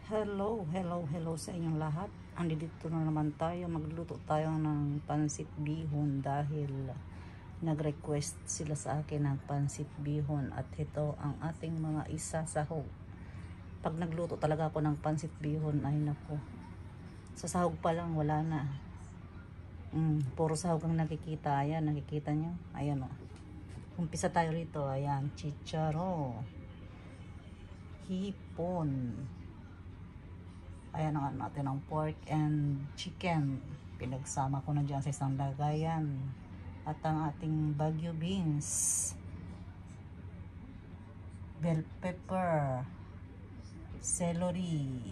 Hello sa inyong lahat. Andito na naman tayo. Magluto tayo ng pansit bihon dahil nag-request sila sa akin ng pansit bihon at ito ang ating mga isa sahog. Pag nagluto talaga ako ng pansit bihon ay nako. Sa sahog pa lang wala na. Puro sahog ang nakikita. Ayan, nakikita nyo? Ayan o. Umpisa tayo rito. Ayan, chicharo, hipon. Ayan ang natin ang pork and chicken. Pinagsama ko na dyan sa isang lagayan. At ang ating Baguio beans, bell pepper, celery,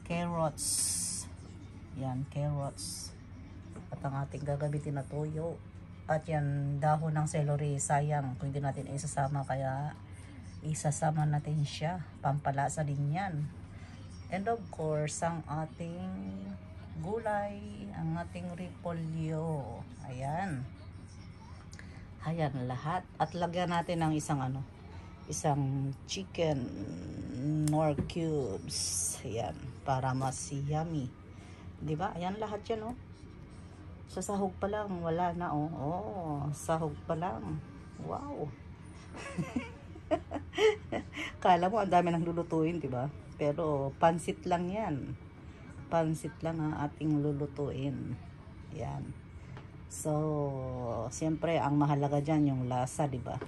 carrots. Yan, carrots. At ang ating gagamitin na toyo. At yan, dahon ng celery. Sayang kung hindi natin isasama, kaya isasama natin siya. Pampalasa din yan. And of course, ang ating gulay, ang ating repolyo. Ayan. Ayan lahat. At lagyan natin ng isang chicken nor cubes. Ayan, para mas yummy. 'Di ba? Ayan lahat 'yan, oh. Sa sahog pa lang wala na, oh. Oh, sahog pa lang. Wow. Kala mo ang dami nang lulutuin, 'di ba? Pero pansit lang 'yan. Pansit lang ang ating lulutuin. Yan. So, siyempre ang mahalaga diyan yung lasa, 'di ba?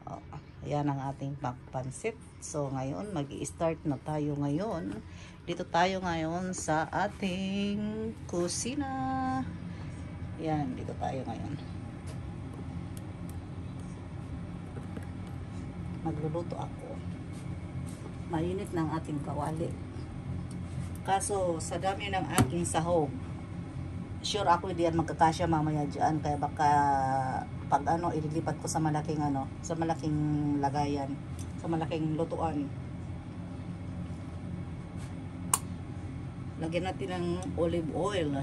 Oh, yan ang ating pansit. So, ngayon magi-start na tayo ngayon. Dito tayo ngayon sa ating kusina. Yan, dito tayo ngayon. Magluluto ako. Mainit ng ating kawali. Kaso sa dami ng aking sahog, sure ako hindi yan magkakasya mamaya dyan, kaya baka pag ililipat ko sa malaking sa malaking lagayan, sa malaking lutuan. Lagyan natin ng olive oil.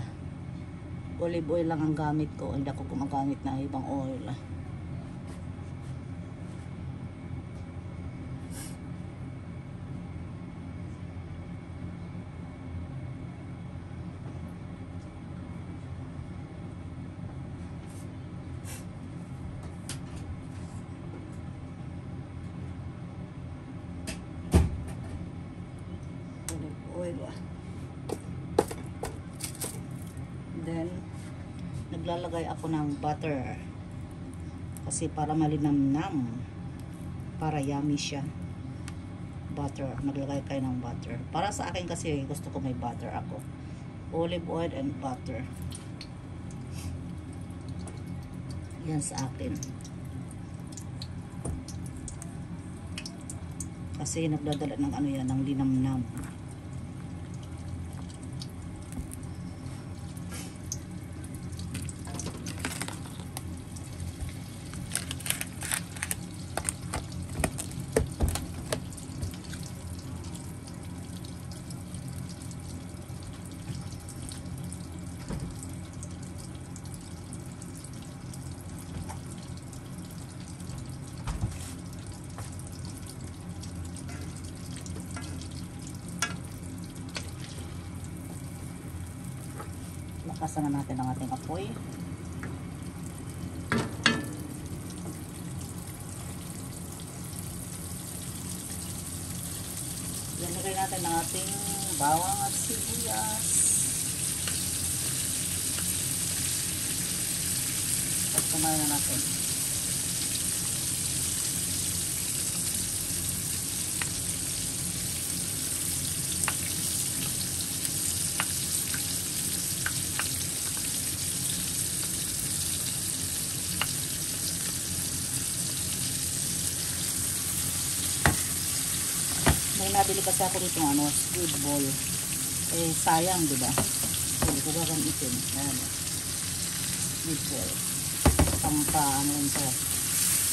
Olive oil lang ang gamit ko, hindi ako gumagamit ng ibang oil. Then naglalagay ako ng butter kasi para malinamnam, para yummy siya. Butter, maglagay kayo ng butter. Para sa akin kasi gusto ko may butter ako. Olive oil and butter. Yan sa akin. Kasi nagdadala ng ng linamnam. Lakasan na natin ang ating apoy. Ilagay natin ang ating bawang at sibuyas. At kumain na natin. May nabili kasi ako dito squid ball. Eh sayang, 'di ba? Hindi ko gagamitin. Ayan. Squid ball.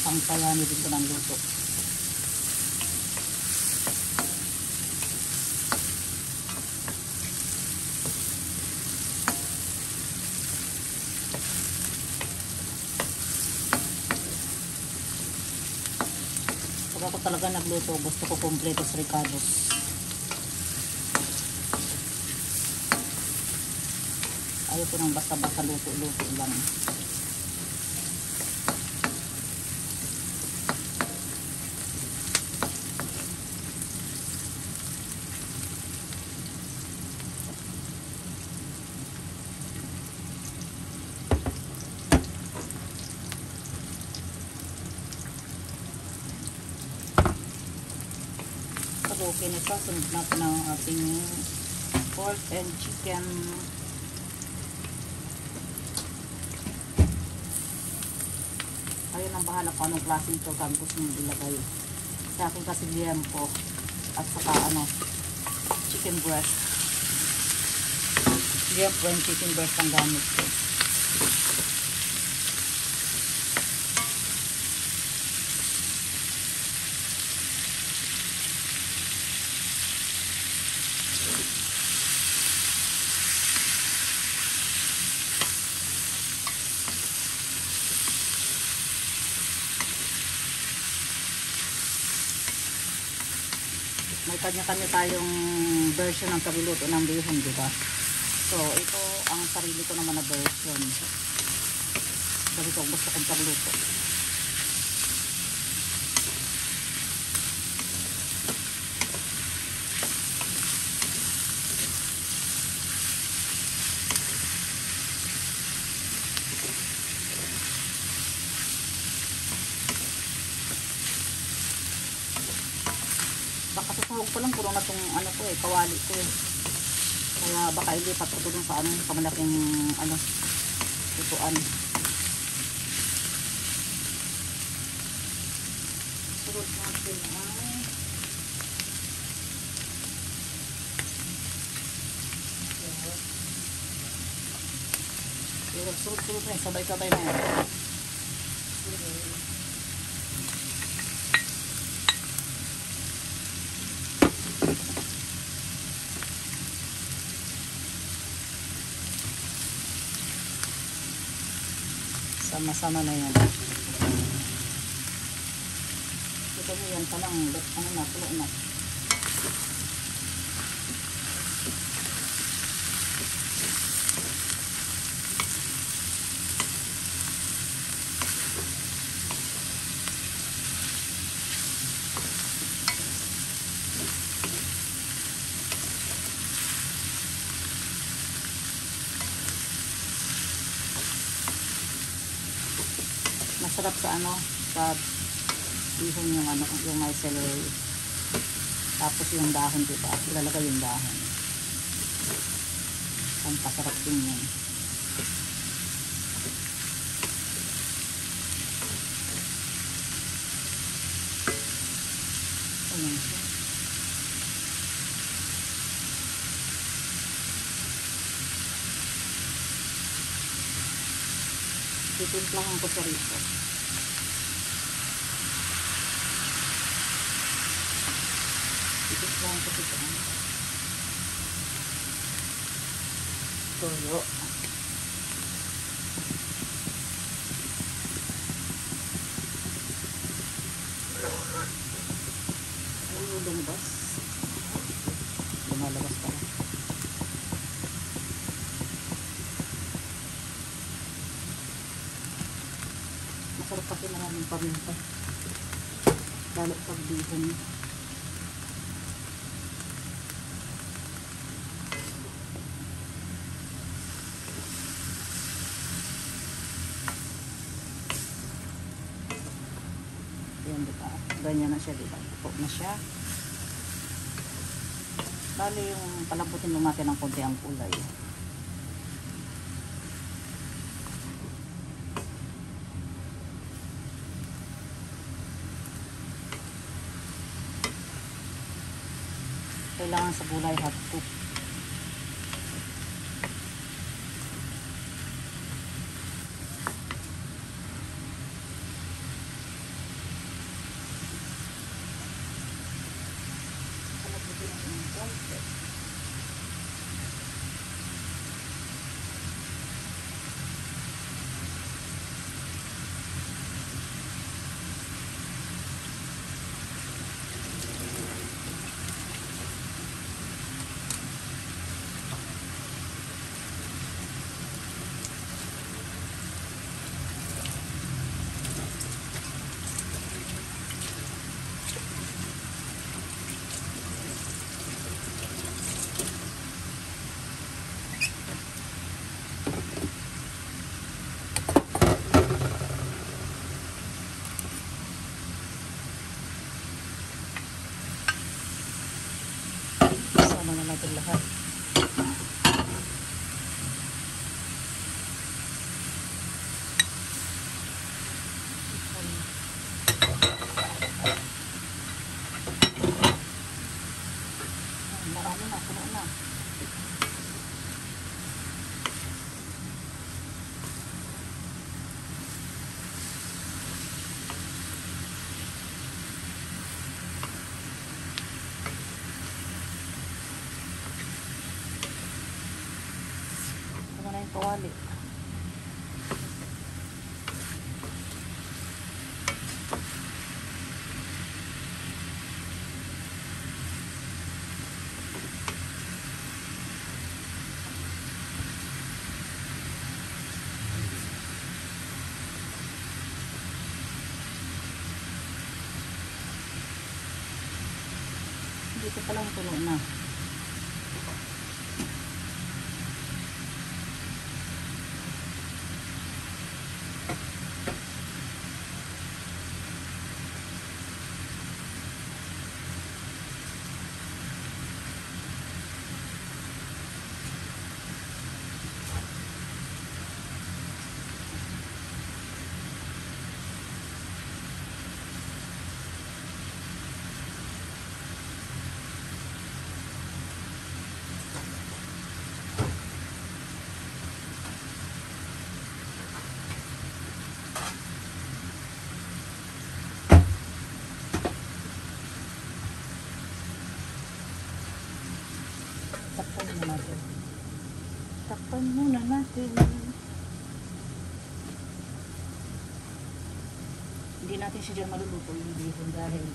Pangpayani din ko ng luto. Pag ako talaga nagluto, gusto ko completos ricados. Ayaw ko nang basta-basta luto-luto lang. Okay na ito, sunod natin ang ating pork and chicken. Ayun ang bahala kung anong klaseng ito gusto nyo ilagay. Sa akin kasi liempo at saka chicken breast. Liempo and chicken breast ang gamit ko. May kanya-kanya tayong version ng pagluluto ng bihon, di ba? So, ito ang sarili ko naman na version. Kasi ito gusto kong pagluto. Baka susunog pa lang, puro na itong kawali ko eh. Kaya baka ilipat ko dun sa kamalaking lutuan. Sunod natin ay sunod na yun, sabay-sabay na yan. Sama-sama na yan. Ito mo yan palang, tulo na. Masarap sa sa bihon yung may celery. Tapos yung dahon, diba? Ilalagay yung dahon. Ang pasarap din yun. Ayan siya. Titimplahan ko sa rito. Titimplahan ko sa toyo. Ay, lumabas. Lumalabas pa lang. Masarap kasi maraming paminta. Lalo pag bihon. Ayan, diba? Ganyan na siya, diba? Pupok na siya. Bali yung palamputin mo natin ng konti ang kulay. Kailangan sa gulay hot cook. natin lahat. Marami na, puno na. Puno na yung kawali. Dito pa lang puno na. Takpan muna natin. Takpan muna natin. Hindi natin siya dyan maluluto yung bihon dahil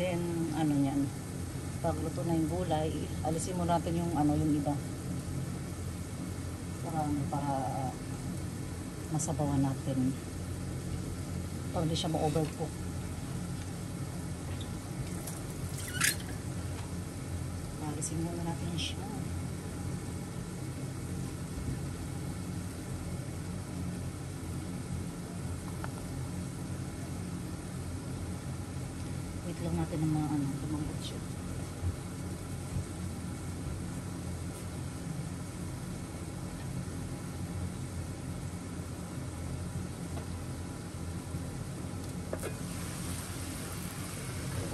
then ano yan, pagluto na yung gulay, alisin mo natin yung ano, yung iba para masabawan natin pag hindi siya ma-overcook. Alisin muna natin siya. Wait lang natin ng mga ano, lumambot siya.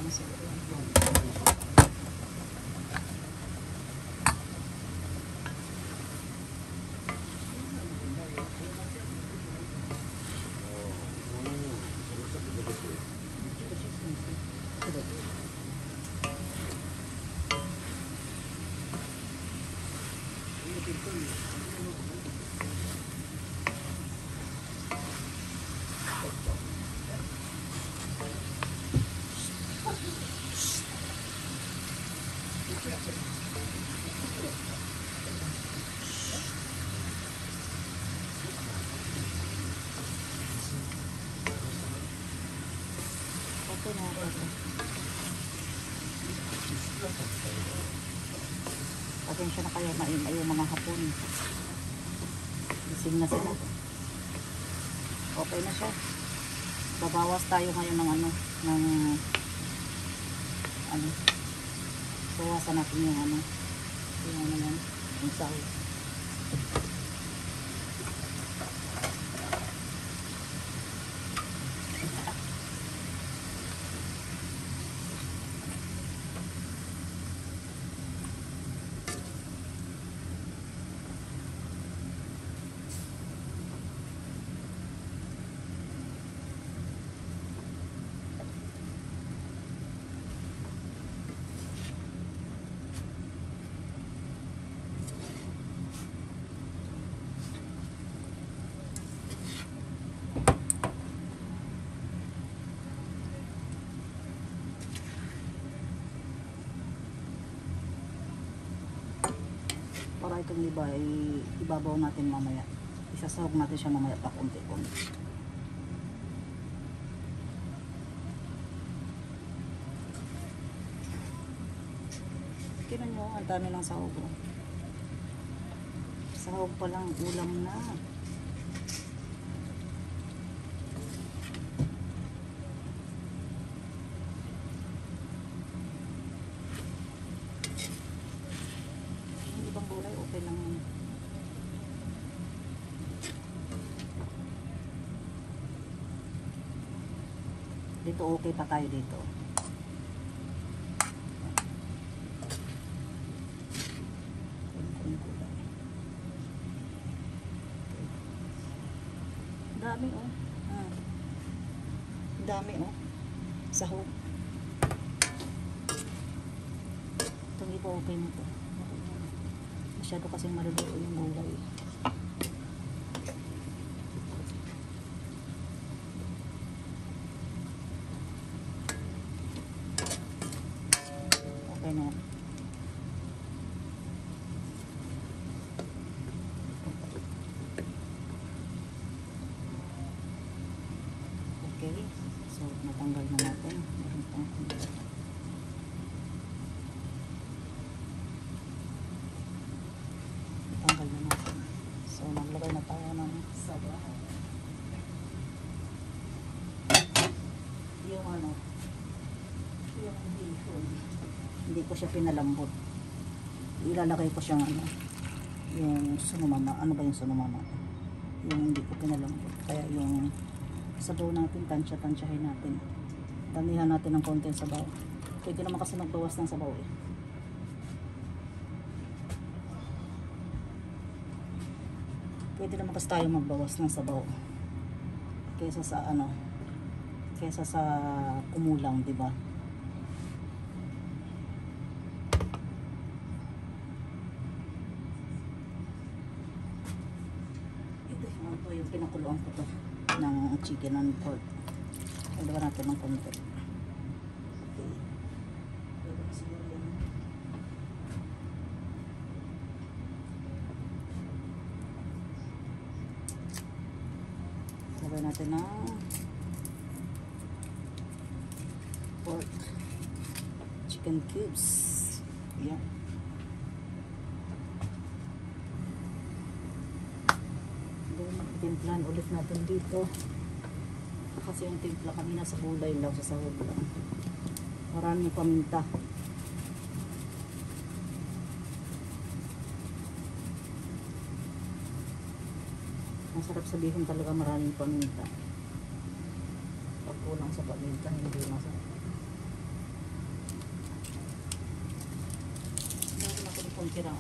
na siguro yan. Okay na ako. Pasensya na kayo, maingay yung mga hapon. Gising na sila. Okay na siya. Babawas tayo ngayon ng bawasan natin yung yung sahog. Para itong iba ay ibabaw natin mamaya. Isasahog natin siya mamaya pa konti-konti. Tingnan nyo, ang dami lang sahog. Sahog pa lang, ulam na. Okay lang yun. Dito okay pa tayo dito. Dami oh. Dami oh. Sahog. Itong iba okay na to. Masyado kasing maluluto yung gulay. Okay na. Okay. So, natanggal na natin. Meron pang tanggal na natin. So, naglagay na tayo ng sabaw. Yung yung bihon. Hindi ko siya pinalambot. Ilalagay ko siyang yung sunumama. Ano ba yung sunumama? Yung hindi ko pinalambot. Kaya yung sabaw natin, tansya-tansyahin natin. Damihan natin ng konti sabaw. Pwede naman kasi magbawas ng sabaw eh. Pwede naman kasi tayo magbawas ng sabaw kaysa sa kumulang, di ba? Ito yung pinakuluan ko to ng chicken and pork. Ilagyan natin ng konti. Lagyan natin ng pork chicken cubes. Yan. Timplahan ulit natin dito. Kasi yung timpla kanina sa gulay lang, sa sahog lang. Maraming paminta. Masarap sabihin talaga maraming paminta. Pag kulang sa paminta, hindi masarap. Itong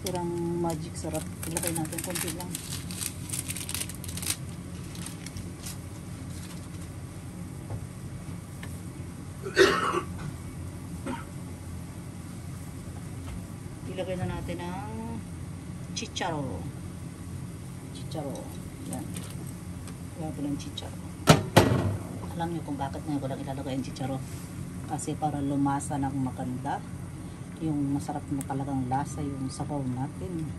tirang magic sarap. Ilagay natin konti lang. Ilagay na natin ang chicharo. Yan. Ilagay ng chicharo. Alam niyo kung bakit ngayon ko lang ilalagay ang chicharo. Kasi para lumasa ng maganda. Yung masarap na talagang lasa yung sabaw natin.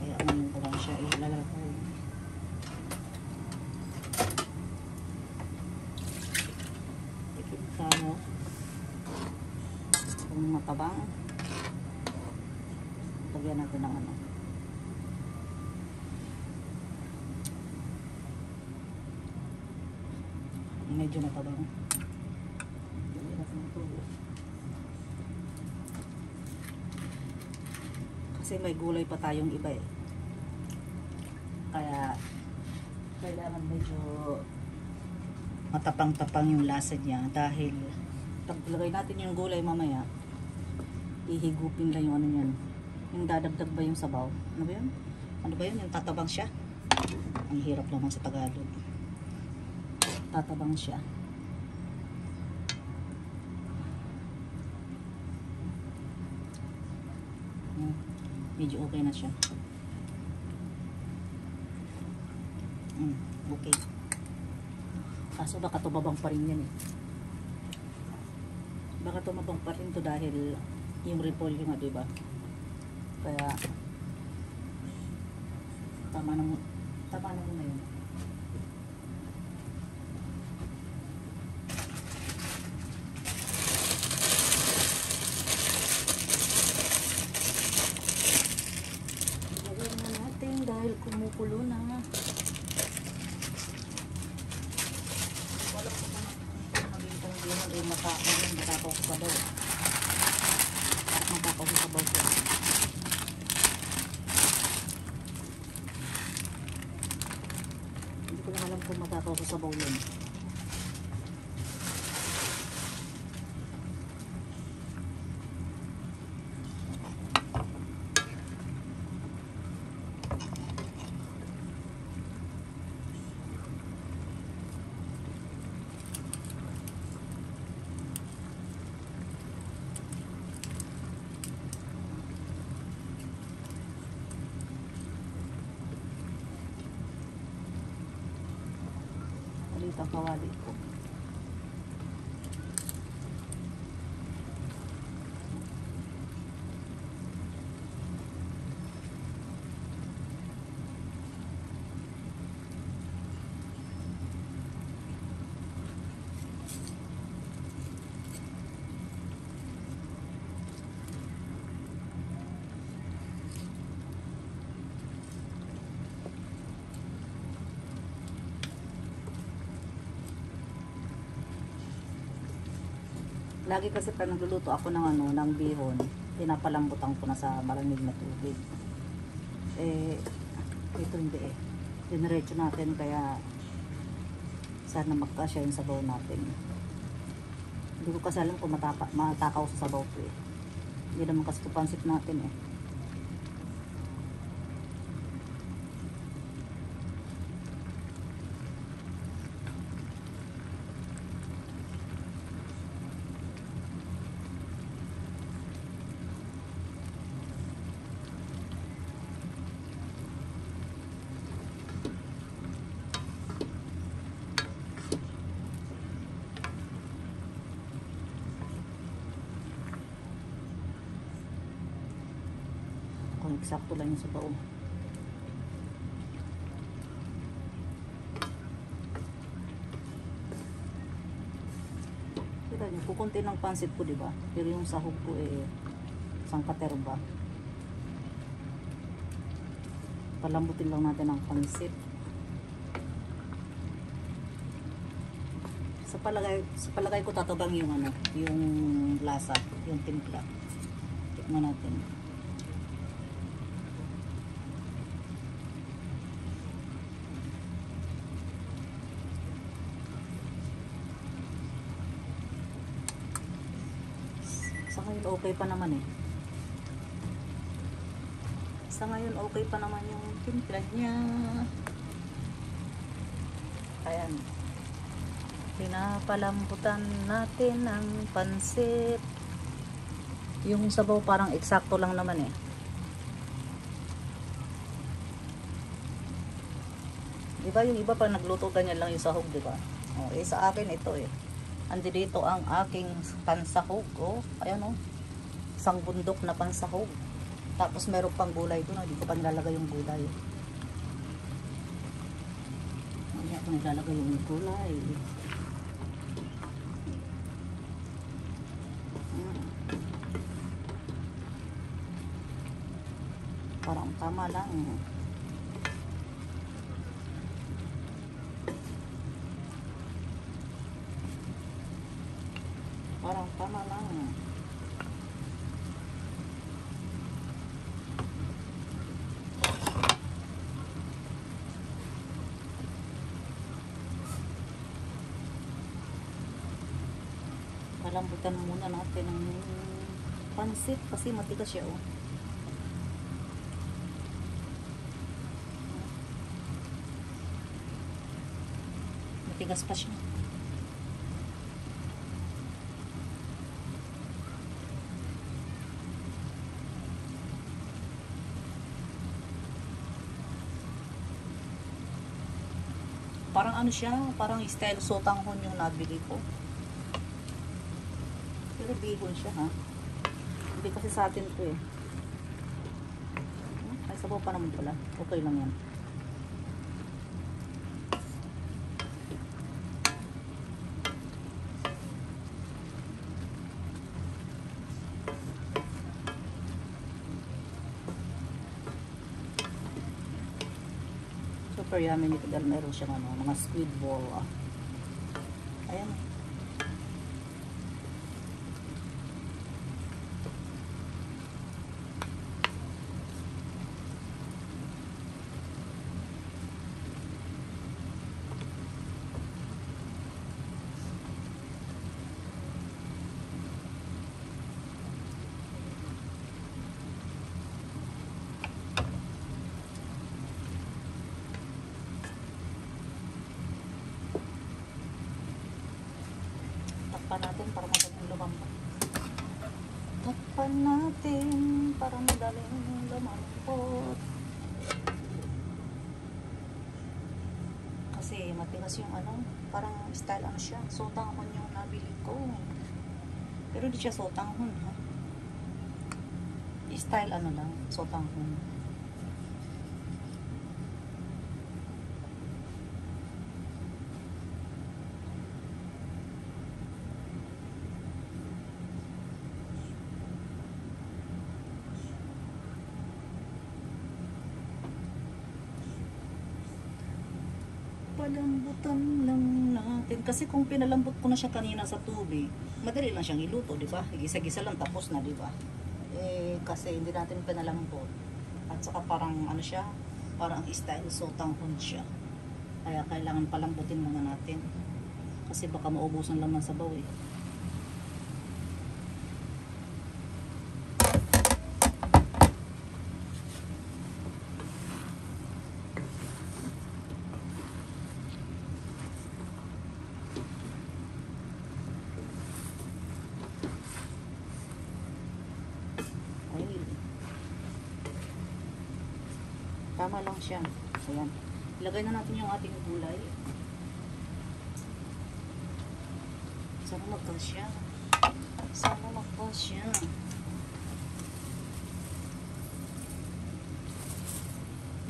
Kaya ngayon ko lang siya ilalagay. Tikip tayo. Kung matabang. Lagyan natin ng ano. Medyo natabang. Lagyan natin ng tubo. Kasi may gulay pa tayong iba eh. Kaya kailangan medyo matapang-tapang yung lasa niya dahil pag ilagay natin yung gulay mamaya, ihigupin lang yung ano niyan. Yung dadagdag ba yung sabaw? Ano ba yun? Ano ba yun? Yung tatabang siya? Ang hirap naman sa Tagalog. Tatabang siya. Medyo okay na siya. Okay. Kaso baka tumabang pa rin yan eh. Baka tumabang pa rin to dahil yung repolyo nga, diba? Kaya tama na muna yun. Ilagay na natin dahil kumukulo na. Wala ko na magiging gano'n eh, matakaw sa sabaw. Matakaw sa sabaw siya. Hindi ko lang alam kung matakaw sa sabaw yun. Ang kawali ko. Lagi kasi pag nagluluto ako ng bihon, pinapalambutan ko na sa malamig na tubig. Eh, ito hindi eh. Diniretso natin kaya sana magkasya yung sabaw natin. Hindi ko kasi alam kung matakaw sa sabaw ko eh. Hindi naman kasi pansit natin eh. Kung eksakto lang yung sabaw. Kita nyo, kukunti ng pansit ko, diba? Pero yung sahog ko eh, isang katerba. Palambutin lang natin ang pansit. Sa palagay ko tatabang yung ano, yung lasa, yung timpla. Tikman natin. Sa ngayon okay pa naman eh. Sa ngayon okay pa naman yung timpla niya. Ayan. Pinapalambutan natin ng pansit. Yung sabaw parang eksakto lang naman eh. Diba yung iba pag nagluto ganyan lang yung sahog, diba? Oh, eh sa akin ito eh. Andi dito ang aking pansahog. Oh, ayan oh. Isang bundok na pansahog. Tapos meron pang gulay doon. Hindi ko pa nilalagay yung gulay. Hindi ko nilalagay yung gulay. Parang tama lang. Parang tama lang. Palambutan muna natin ang pansit kasi matigas siya oh. Matigas pa siya. Parang ano siya, parang style sotanghon yung nabili ko. Pero bihon siya ha. Hindi kasi sa atin to eh. Ay sabaw pa naman pala. Okay lang yan. Super yummy nito dahil meron siyang ano, mga squid ball. Ayan. Takpan natin para madaling lumambot. Takpan natin para madaling lumambot. Kasi matigas yung ano, parang style ano siya, sotanghon yung nabili ko. Pero di siya sotanghon ha. Style ano lang, sotanghon. Palambutan lang natin. Kasi kung pinalambot ko na siya kanina sa tubig, madali lang siyang iluto, di ba? Gisa-gisa lang tapos na, di ba? Eh, kasi hindi natin pinalambot. At saka parang ano siya, parang style sotanghon siya. Kaya kailangan palambutin muna natin. Kasi baka maubusan lang ng sabaw eh. Tama lang siya. Ayan. Ilagay na natin yung ating gulay. Sana magkasya. Sana magkasya.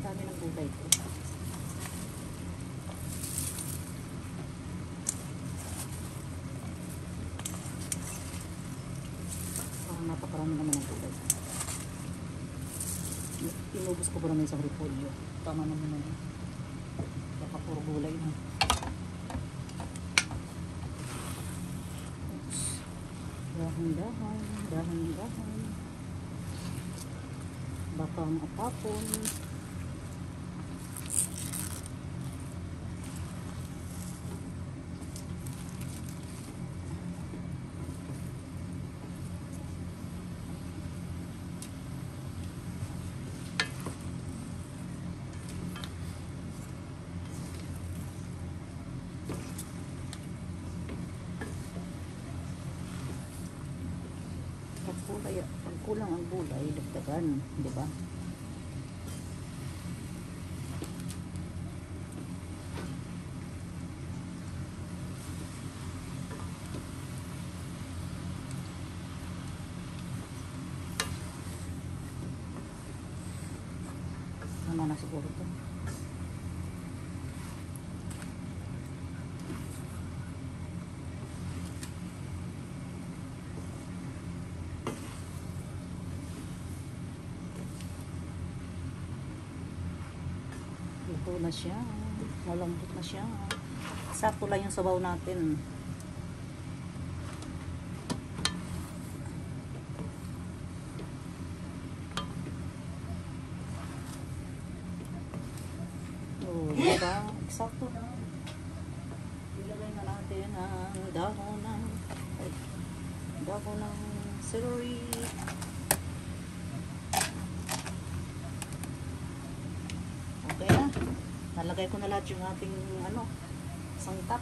Dami ng gulay ko. Parang napakarami naman ng gulay. Inubos ko pa naman isang repolyo. Tama naman naman. Baka puro gulay na. Oops. Dahan-dahan. Dahan-dahan. Baka matapon. kulang ang gulay, dagdagan, di ba? Tama na siguro ito. Luto na siya. Malambot na siya. Sakto lang yung sabaw natin. Oh, diba? Eksakto na. Ilagay na natin ang dahon ng celery. Okay na. Nalagay ko na lahat yung ating sangkap.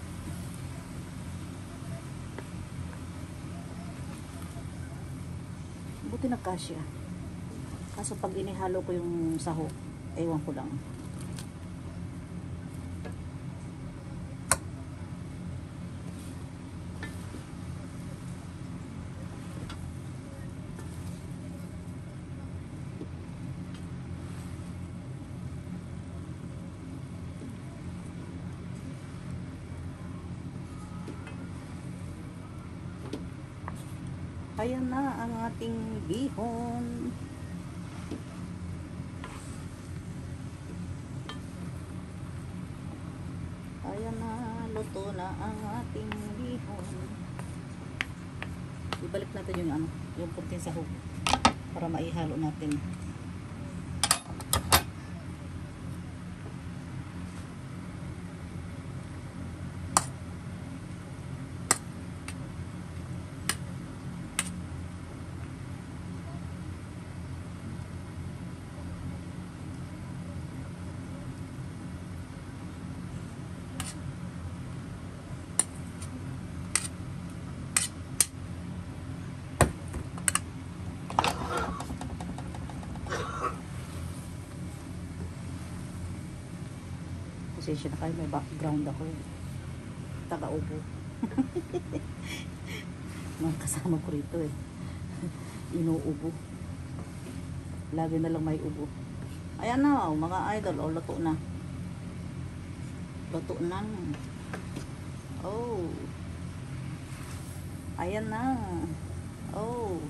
Buti nagkasya. Kaso pag inihalo ko yung sahog, ewan ko lang. Ayan na ang ating bihon. Ayan na, luto na ang ating bihon. Ibalik natin yung puting sahog para maihalo natin. Pasensya na kayo, may background ako. Taga-ubo. Mga kasama ko rito eh. Inuubo. Lagi na lang may ubo. Ayan na, mga idol. Luto na. Luto na. Oh. Ayan na. Oh.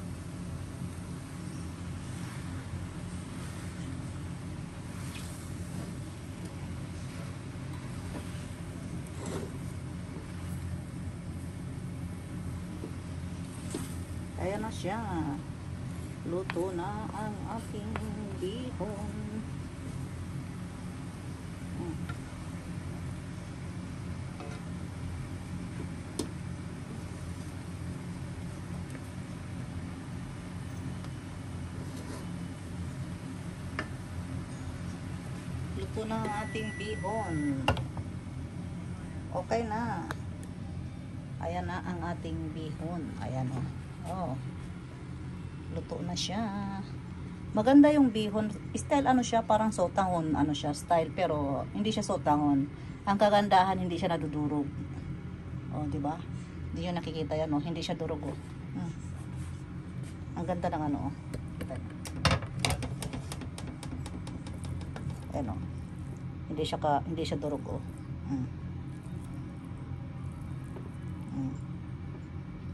Ayan na siya. Luto na ang aking bihon. Luto na ang ating bihon. Okay na. Ayan na ang ating bihon. Ayan o. Oh, luto na siya. Maganda yung bihon. Style siya, parang sotanghon siya style, pero hindi siya sotanghon. Ang kagandahan, hindi siya nadudurog. Oh, di ba? Hindi niyo nakikita yan, oh. Hindi siya durog, oh. Ang ganda ng oh. Kita niyo. Ayan, oh. Hindi siya durog, oh.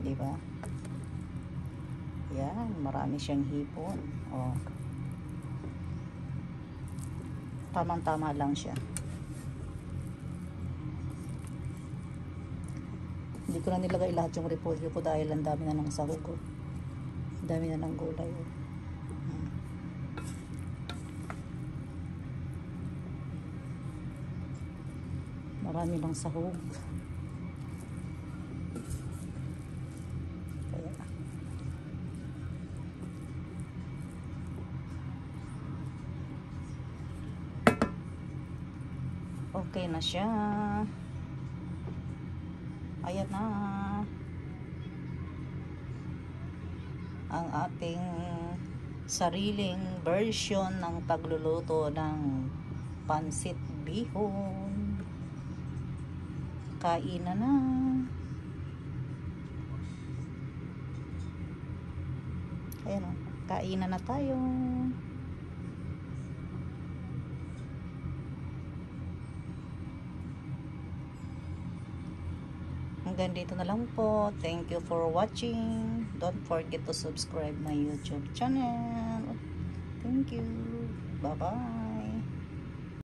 Di ba? Yan, marami siyang hipon. Oh. Tamang-tama lang siya. Hindi ko na nilagay lahat yung repolyo ko dahil ang dami na ng sahog ko. Ang dami na ng gulay. Marami ng sahog. Okay na siya. Ayan na ang ating sariling version ng pagluluto ng pansit bihon. Kainan na. Ayan o, kainan na tayo. Hanggang dito na lang po. Thank you for watching. Don't forget to subscribe my YouTube channel. Thank you. Bye-bye.